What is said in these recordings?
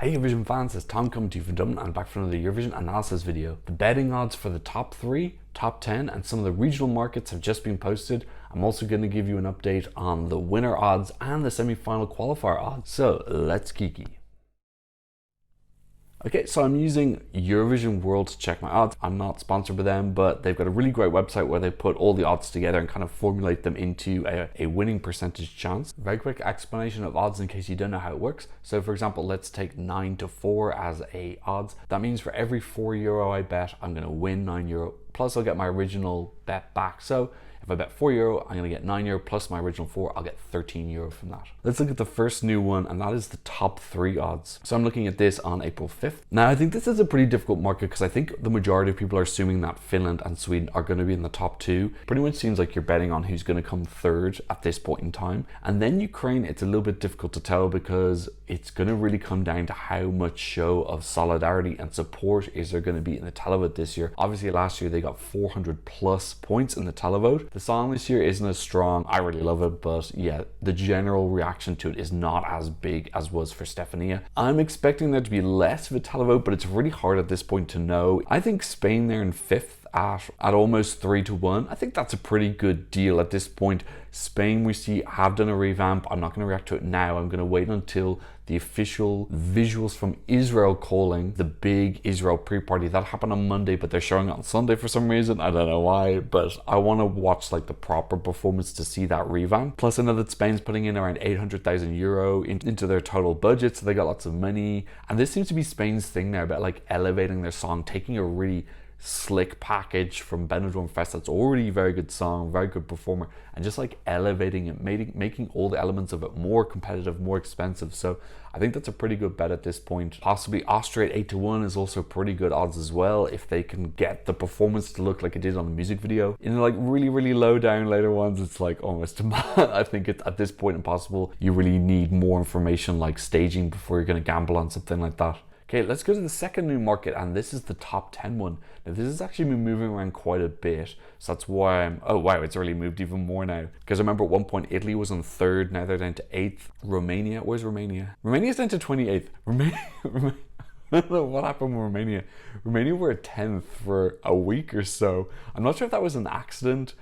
Hey Eurovision fans, it's Tom coming to you from Dublin and back for another Eurovision analysis video. The betting odds for the top 3, top 10 and some of the regional markets have just been posted. I'm also going to give you an update on the winner odds and the semi-final qualifier odds. So let's kiki. Okay, so I'm using Eurovision World to check my odds. I'm not sponsored by them, but they've got a really great website where they put all the odds together and kind of formulate them into a winning percentage chance. Very quick explanation of odds in case you don't know how it works. So for example, let's take 9 to 4 as a odds. That means for every €4 I bet, I'm going to win €9. Plus I'll get my original bet back. So if I bet €4, I'm going to get €9 plus my original 4, I'll get €13 from that. Let's look at the first new one, and that is the top 3 odds. So I'm looking at this on April 5th. Now I think this is a pretty difficult market because I think the majority of people are assuming that Finland and Sweden are going to be in the top 2. Pretty much seems like you're betting on who's going to come third at this point in time. And then Ukraine, it's a little bit difficult to tell because it's going to really come down to how much show of solidarity and support is there going to be in the televote this year. Obviously last year they got 400 plus points in the televote. The song this year isn't as strong. I really love it, but yeah, the general reaction to it is not as big as was for Stefania. I'm expecting there to be less of a televote, but it's really hard at this point to know. I think Spain there in 5th at almost 3 to 1. I think that's a pretty good deal at this point. Spain, we see, have done a revamp. I'm not going to react to it now. I'm going to wait until the official visuals from Israel calling the big Israel pre-party. That happened on Monday, but they're showing it on Sunday for some reason. I don't know why, but I want to watch like the proper performance to see that revamp. Plus I know that Spain's putting in around €800,000 into their total budget, so they got lots of money. And this seems to be Spain's thing now about like elevating their song, taking a really slick package from Benidorm Fest that's already a very good song, very good performer, and just like elevating it, making all the elements of it more competitive, more expensive. So I think that's a pretty good bet at this point. Possibly Austria at 8 to 1 is also pretty good odds as well if they can get the performance to look like it did on the music video. In like really low down later ones, it's like almost I think it's at this point impossible. You really need more information like staging before you're going to gamble on something like that. Okay, let's go to the second new market, and this is the top 10 one. Now this has actually been moving around quite a bit, so that's why oh wow, it's already moved even more now. Because I remember at one point Italy was on 3rd, now they're down to 8th. Romania, where's Romania? Romania's down to 28th. Romania, I don't know what happened with Romania. Romania were at 10th for a week or so. I'm not sure if that was an accident,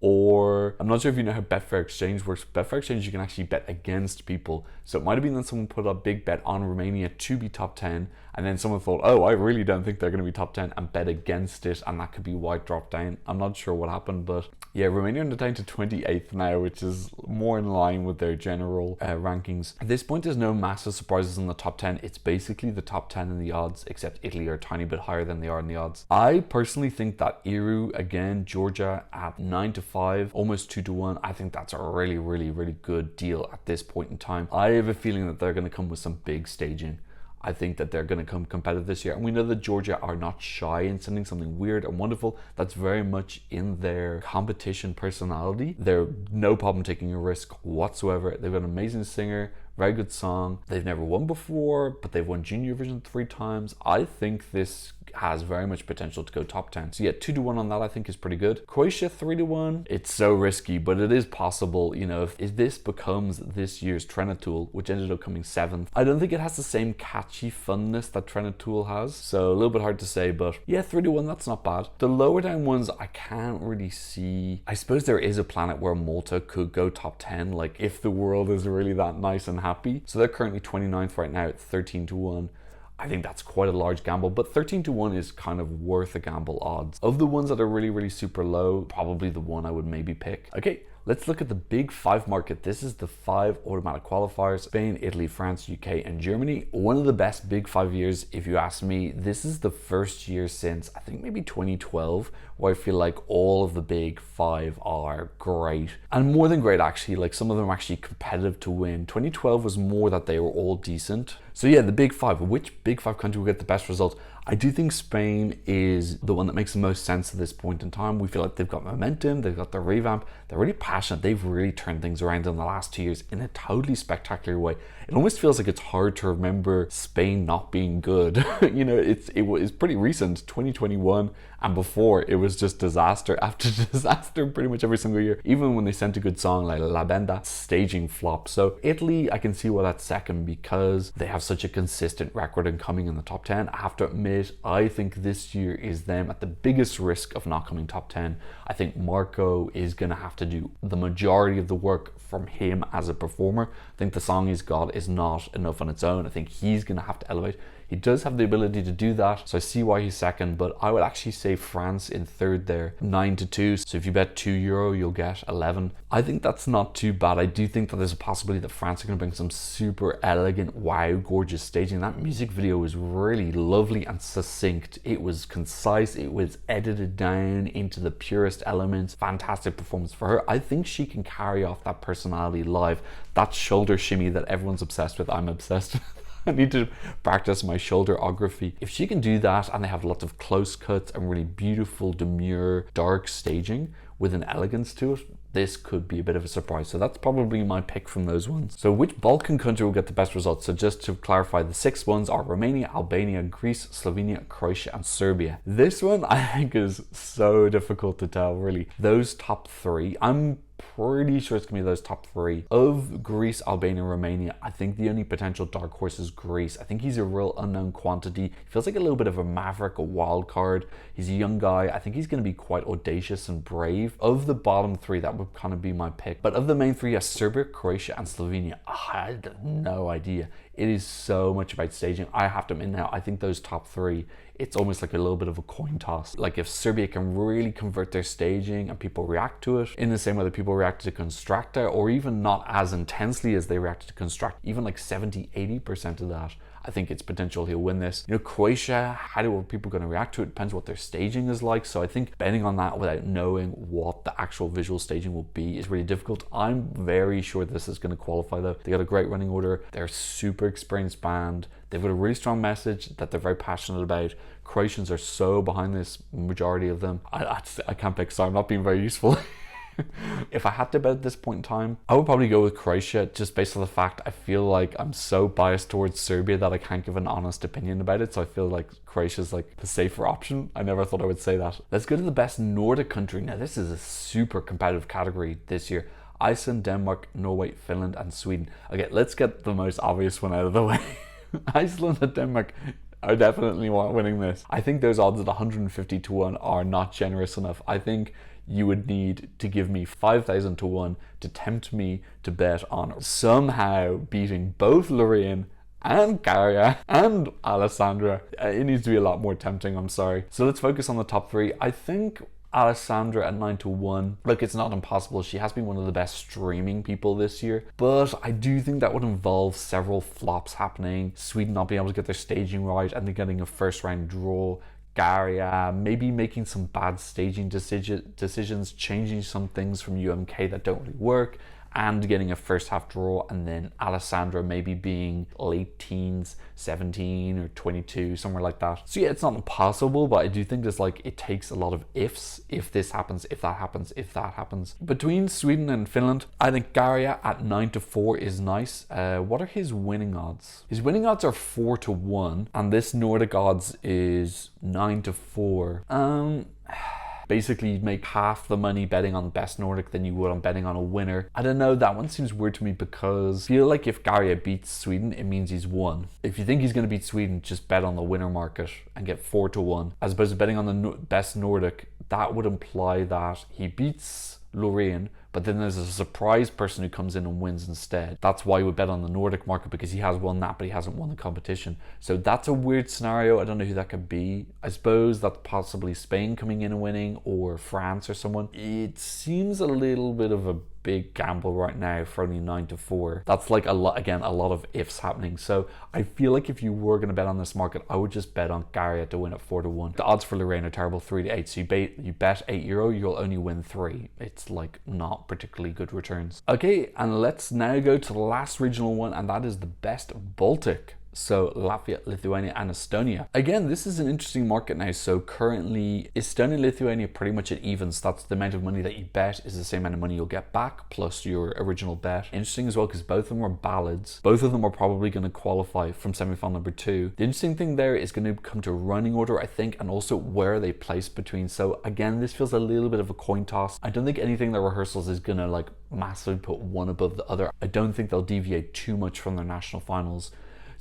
or I'm not sure if you know how Betfair Exchange works. Betfair Exchange, you can actually bet against people. So it might have been that someone put a big bet on Romania to be top 10, and then someone thought, oh, I really don't think they're going to be top 10, and bet against it, and that could be why it dropped down. I'm not sure what happened, but yeah, Romania are down to 28th now, which is more in line with their general rankings. At this point, there's no massive surprises in the top 10. It's basically the top 10 in the odds, except Italy are a tiny bit higher than they are in the odds. I personally think that Iru, again, Georgia at 9 to 5, almost 2 to 1. I think that's a really good deal at this point in time. I have a feeling that they're going to come with some big staging. I think that they're going to come competitive this year. And we know that Georgia are not shy in sending something weird and wonderful. That's very much in their competition personality. They're no problem taking a risk whatsoever. They've got an amazing singer, very good song. They've never won before, but they've won Junior Eurovision 3 times. I think this has very much potential to go top 10. So yeah, 2 to 1 on that I think is pretty good. Croatia 3 to 1. It's so risky, but it is possible. You know, if this becomes this year's Trenatool, which ended up coming 7th, I don't think it has the same catchy funness that Trenatool has. So a little bit hard to say, but yeah, 3 to 1, that's not bad. The lower down ones, I can't really see. I suppose there is a planet where Malta could go top 10, like if the world is really that nice and happy. So they're currently 29th right now at 13 to 1. I think that's quite a large gamble, but 13 to 1 is kind of worth a gamble odds. Of the ones that are really super low, probably the one I would maybe pick. Okay, let's look at the big 5 market. This is the 5 automatic qualifiers: Spain, Italy, France, UK, and Germany. One of the best big 5 years, if you ask me. This is the first year since, I think maybe 2012, where I feel like all of the big 5 are great. And more than great, actually. Like some of them are actually competitive to win. 2012 was more that they were all decent. So yeah, the big 5, which big 5 country will get the best results? I do think Spain is the one that makes the most sense at this point in time. We feel like they've got momentum, they've got their revamp, they're really passionate, they've really turned things around in the last 2 years in a totally spectacular way. It almost feels like it's hard to remember Spain not being good. You know, it was pretty recent, 2021, And before, it was just disaster after disaster pretty much every single year. Even when they sent a good song like La Benda, staging flop. So Italy, I can see why that's second, because they have such a consistent record and coming in the top 10. I have to admit, I think this year is them at the biggest risk of not coming top 10. I think Marco is going to have to do the majority of the work from him as a performer. I think the song he's got is not enough on its own. I think he's going to have to elevate. He does have the ability to do that, so I see why he's second, but I would actually say France in third there, 9-2. So if you bet €2, you'll get 11. I think that's not too bad. I do think that there's a possibility that France are going to bring some super elegant, wow, gorgeous staging. That music video was really lovely and succinct. It was concise. It was edited down into the purest elements. Fantastic performance for her. I think she can carry off that personality live. That shoulder shimmy that everyone's obsessed with, I'm obsessed with. I need to practice my shoulderography. If she can do that, and they have lots of close cuts and really beautiful, demure, dark staging with an elegance to it, this could be a bit of a surprise. So that's probably my pick from those ones. So which Balkan country will get the best results? So just to clarify, the 6 ones are Romania, Albania, Greece, Slovenia, Croatia, and Serbia. This one I think is so difficult to tell, really. Those top 3, I'm pretty sure it's gonna be those top 3. Of Greece, Albania, Romania, I think the only potential dark horse is Greece. I think he's a real unknown quantity. He feels like a little bit of a maverick, a wild card. He's a young guy. I think he's gonna be quite audacious and brave. Of the bottom 3, that would kind of be my pick. But of the main 3, yes, Serbia, Croatia, and Slovenia. I had no idea. It is so much about staging. I have to admit now, I think those top 3, it's almost like a little bit of a coin toss. Like if Serbia can really convert their staging and people react to it in the same way that people reacted to Constructor, or even not as intensely as they reacted to Construct, even like 70-80% of that, I think it's potential he'll win this. You know, Croatia, how are people going to react to it? Depends what their staging is like. So I think betting on that without knowing what the actual visual staging will be is really difficult. I'm very sure this is going to qualify though. They got a great running order. They're a super experienced band. They've got a really strong message that they're very passionate about. Croatians are so behind this, majority of them. I can't pick, so I'm not being very useful. If I had to bet at this point in time, I would probably go with Croatia, just based on the fact I feel like I'm so biased towards Serbia that I can't give an honest opinion about it. So I feel like Croatia's like the safer option. I never thought I would say that. Let's go to the best Nordic country. Now this is a super competitive category this year. Iceland, Denmark, Norway, Finland, and Sweden. Okay, let's get the most obvious one out of the way. Iceland and Denmark are definitely winning this. I think those odds at 150-1 are not generous enough. I think you would need to give me 5,000-1 to tempt me to bet on somehow beating both Lorraine and Garia and Alessandra. It needs to be a lot more tempting, I'm sorry. So let's focus on the top 3. I think Alessandra at 9-1. Look, it's not impossible. She has been one of the best streaming people this year, but I do think that would involve several flops happening. Sweden not being able to get their staging right and then getting a first round draw. Garia maybe making some bad staging decisions, changing some things from UMK that don't really work, and getting a first half draw, and then Alessandra maybe being late teens, 17 or 22, somewhere like that. So yeah, it's not impossible, but I do think there's like, it takes a lot of ifs. If this happens, if that happens, if that happens. Between Sweden and Finland, I think Garia at 9-4 is nice. What are his winning odds? His winning odds are 4-1, and this Nordic odds is 9-4. Basically, you'd make half the money betting on best Nordic than you would on betting on a winner. I don't know, that one seems weird to me because I feel like if Garia beats Sweden, it means he's won. If you think he's going to beat Sweden, just bet on the winner market and get 4-1. As opposed to betting on the best Nordic, that would imply that he beats Lorraine, but then there's a surprise person who comes in and wins instead. That's why you would bet on the Nordic market, because he has won that, but he hasn't won the competition. So that's a weird scenario. I don't know who that could be. I suppose that's possibly Spain coming in and winning, or France or someone. It seems a little bit of a big gamble right now for only 9-4. That's like a lot, again, a lot of ifs happening. So I feel like if you were going to bet on this market, I would just bet on Garia to win at 4-1. The odds for Lorraine are terrible, 3-8. So you bet €8, you'll only win 3. It's like not particularly good returns. Okay, and let's now go to the last regional one, and that is the best Baltic. So Latvia, Lithuania, and Estonia. Again, this is an interesting market now. So currently, Estonia and Lithuania pretty much at evens. That's the amount of money that you bet is the same amount of money you'll get back plus your original bet. Interesting as well because both of them are ballads. Both of them are probably going to qualify from semi-final number 2. The interesting thing there is going to come to running order, I think, and also where they place between. So again, this feels a little bit of a coin toss. I don't think anything in the rehearsals is going to like massively put one above the other. I don't think they'll deviate too much from their national finals.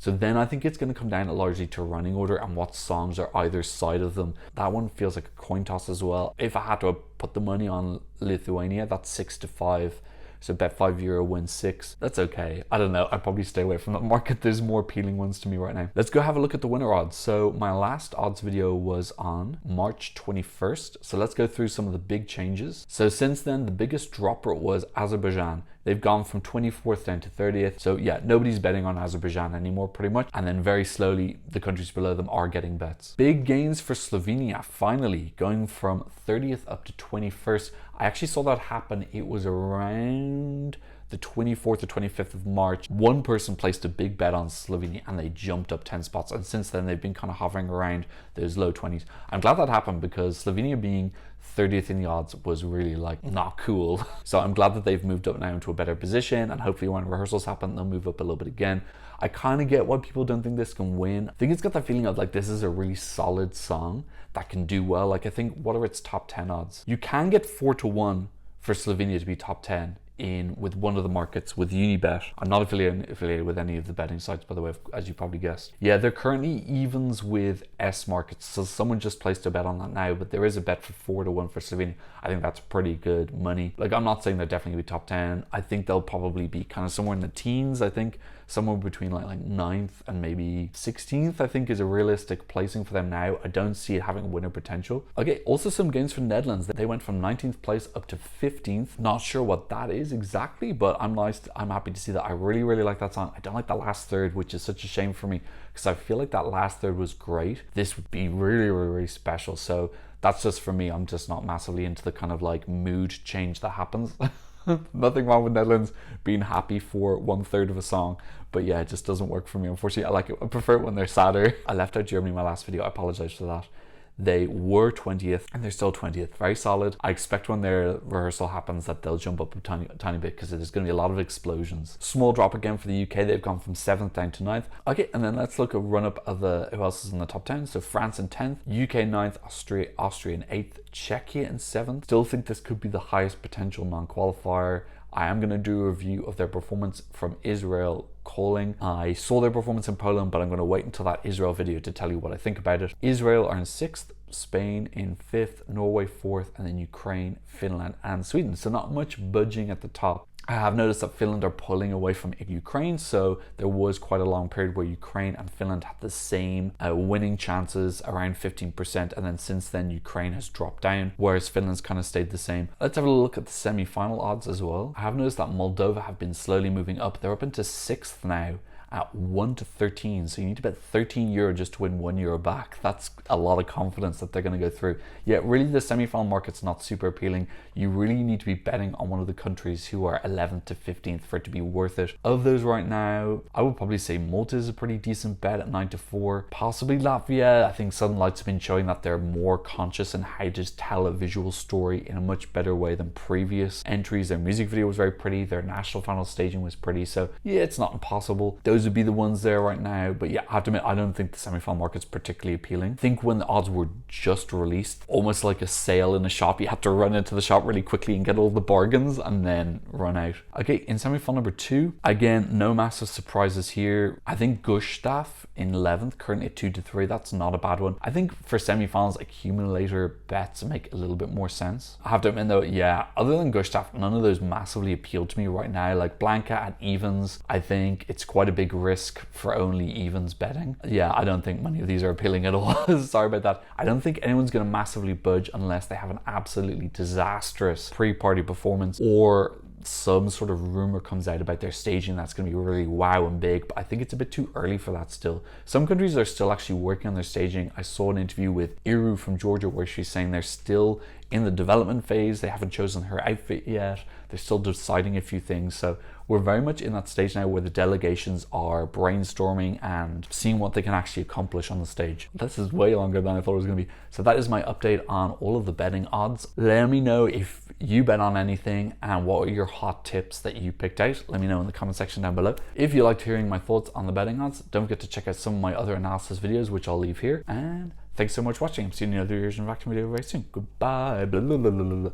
So then I think it's going to come down largely to running order and what songs are either side of them. That one feels like a coin toss as well. If I had to put the money on Lithuania, that's 6-5. So bet €5, win 6. That's okay. I don't know. I'd probably stay away from that market. There's more appealing ones to me right now. Let's go have a look at the winner odds. So my last odds video was on March 21st. So let's go through some of the big changes. So since then, the biggest dropper was Azerbaijan. They've gone from 24th down to 30th. So yeah, nobody's betting on Azerbaijan anymore pretty much. And then very slowly, the countries below them are getting bets. Big gains for Slovenia, finally, going from 30th up to 21st. I actually saw that happen. It was around the 24th or 25th of March. One person placed a big bet on Slovenia and they jumped up 10 spots. And since then, they've been kind of hovering around those low 20s. I'm glad that happened because Slovenia being 30th in the odds was really like not cool. So I'm glad that they've moved up now into a better position, and hopefully when rehearsals happen, they'll move up a little bit again. I kind of get why people don't think this can win. I think it's got that feeling of like this is a really solid song that can do well. Like I think, what are its top 10 odds? You can get 4-1 for Slovenia to be top 10 in with one of the markets with Unibet. I'm not affiliated with any of the betting sites, by the way, as you probably guessed. Yeah, they're currently evens with S markets, so someone just placed a bet on that now, but there is a bet for 4-1 for Slovenia. I think that's pretty good money. Like, I'm not saying they're definitely gonna be top 10. I think they'll probably be kind of somewhere in the teens. I think somewhere between like 9th and maybe 16th, I think, is a realistic placing for them now. I don't see it having winner potential. Okay, also some gains for Netherlands. They went from 19th place up to 15th. Not sure what that is exactly, but I'm happy to see that. I really like that song. I don't like that last third, which is such a shame for me because I feel like that last third was great. This would be really special. So that's just for me. I'm just not massively into the kind of like mood change that happens. Nothing wrong with Netherlands being happy for 1/3 of a song, but yeah, it just doesn't work for me. Unfortunately, I like it. I prefer it when they're sadder. I left out Germany in my last video. I apologize for that. They were 20th and they're still 20th. Very solid. I expect when their rehearsal happens that they'll jump up a tiny bit because there's going to be a lot of explosions. Small drop again for the UK. They've gone from 7th down to 9th. Okay, and then let's look at run up of who else is in the top 10. So France in 10th, UK 9th, Austria in 8th, Czechia in 7th. Still think this could be the highest potential non-qualifier. I am going to do a review of their performance from Israel calling. I saw their performance in Poland, but I'm going to wait until that Israel video to tell you what I think about it. Israel are in 6th, Spain in 5th, Norway 4th, and then Ukraine, Finland, and Sweden. So not much budging at the top. I have noticed that Finland are pulling away from Ukraine, so there was quite a long period where Ukraine and Finland had the same winning chances, around 15%, and then since then Ukraine has dropped down, whereas Finland's kind of stayed the same. Let's have a look at the semi-final odds as well. I have noticed that Moldova have been slowly moving up. They're up into 6th now at 1-13, so you need to bet €13 just to win €1 back. That's a lot of confidence that they're going to go through. Yeah, really the semi-final market's not super appealing. You really need to be betting on one of the countries who are 11th to 15th for it to be worth it. Of those right now, I would probably say Malta is a pretty decent bet at 9-4. Possibly Latvia. I think Southern Lights have been showing that they're more conscious in how to tell a visual story in a much better way than previous entries. Their music video was very pretty. Their national final staging was pretty. So yeah, it's not impossible. Those would be the ones there right now, but yeah, I have to admit, I don't think the semi-final market's particularly appealing. I think when the odds were just released, almost like a sale in a shop, you had to run into the shop really quickly and get all the bargains and then run out. Okay, in semi-final number 2, again, no massive surprises here. I think Gustav in 11th, currently at 2-3, that's not a bad one. I think for semi-finals, accumulator bets make a little bit more sense. I have to admit though, yeah, other than Gustav, none of those massively appeal to me right now. Like Blanca at evens, I think it's quite a big risk for only evens betting. Yeah, I don't think many of these are appealing at all. Sorry about that. I don't think anyone's going to massively budge unless they have an absolutely disastrous pre-party performance or some sort of rumor comes out about their staging that's going to be really wow and big, but I think it's a bit too early for that still. Some countries are still actually working on their staging. I saw an interview with Iru from Georgia where she's saying they're still in the development phase. They haven't chosen her outfit yet. They're still deciding a few things. So We're very much in that stage now where the delegations are brainstorming and seeing what they can actually accomplish on the stage. This is way longer than I thought it was going to be. So that is my update on all of the betting odds. Let me know if you bet on anything and what are your hot tips that you picked out. Let me know in the comment section down below. If you liked hearing my thoughts on the betting odds, don't forget to check out some of my other analysis videos, which I'll leave here. And thanks so much for watching. I'm seeing you in another Eurovision reaction video very soon. Goodbye. Blah, blah, blah, blah, blah.